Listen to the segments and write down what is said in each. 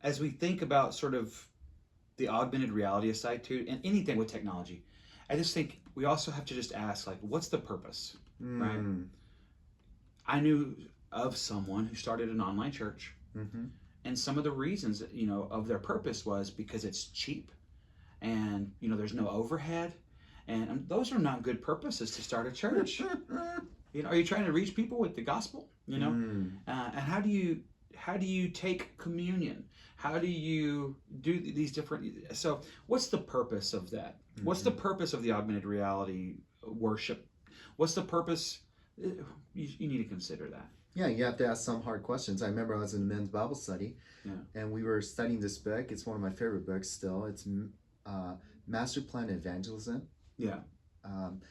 As we think about sort of the augmented reality aside too, and anything with technology, I just think we also have to just ask, like, what's the purpose, right? Mm. I knew of someone who started an online church, Mm-hmm. and some of the reasons, of their purpose was because it's cheap, and there's no overhead, and those are not good purposes to start a church. Are you trying to reach people with the gospel? Mm. And how do you take communion? How do you do these different? So, what's the purpose of that? What's the Mm-hmm. purpose of the augmented reality worship? What's the purpose? You need to consider that. Yeah, you have to ask some hard questions. I remember I was in a men's Bible study, Yeah. and we were studying this book. It's one of my favorite books still. It's uh, Master Plan Evangelism, Yeah. um,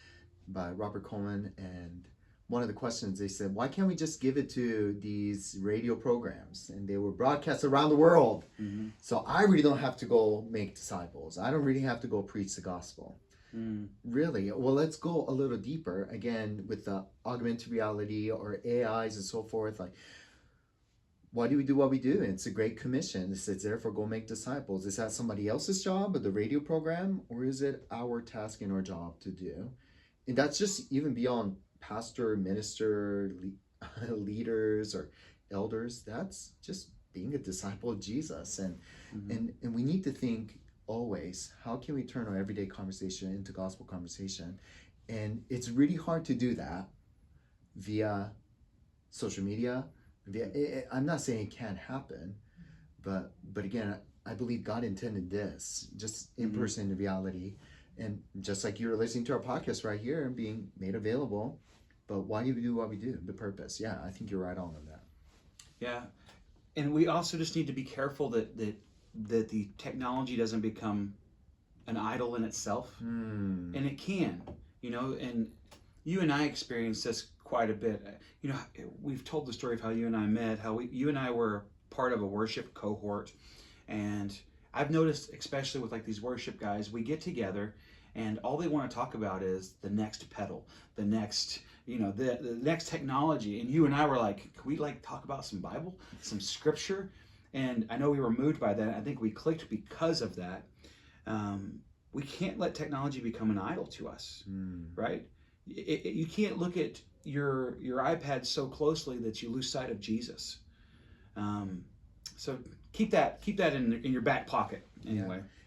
by Robert Coleman. And one of the questions they said, why can't we just give it to these radio programs? And they were broadcast around the world. Mm-hmm. So I really don't have to go make disciples. I don't really have to go preach the gospel. Mm. Really? Well, let's go a little deeper again with the augmented reality or AIs and so forth. Like, why do we do what we do? It's a great commission. It says, therefore, go make disciples. Is that somebody else's job or the radio program, or is it our task and our job to do? And that's just even beyond pastor, minister, leaders, or elders. That's just being a disciple of Jesus. And Mm-hmm. and we need to think always, how can we turn our everyday conversation into gospel conversation? And it's really hard to do that via social media. I'm not saying it can't happen, but again, I believe God intended this just in Mm-hmm. person in reality. And just like you're listening to our podcast right here and being made available. But why do we do what we do? The purpose. Yeah, I think you're right on that. Yeah. And we also just need to be careful that the technology doesn't become an idol in itself, Hmm. and it can, and you and I experienced this quite a bit. We've told the story of how you and I met, how you and I were part of a worship cohort, and I've noticed, especially with like these worship guys, we get together and all they want to talk about is the next pedal, the next, the next technology. And you and I were like, can we like talk about some Bible, some scripture? And I know we were moved by that. I think we clicked because of that. Um, we can't let technology become an idol to us, Hmm. right? You can't look at your iPad so closely that you lose sight of Jesus. Um, so keep that in your back pocket Yeah. anyway.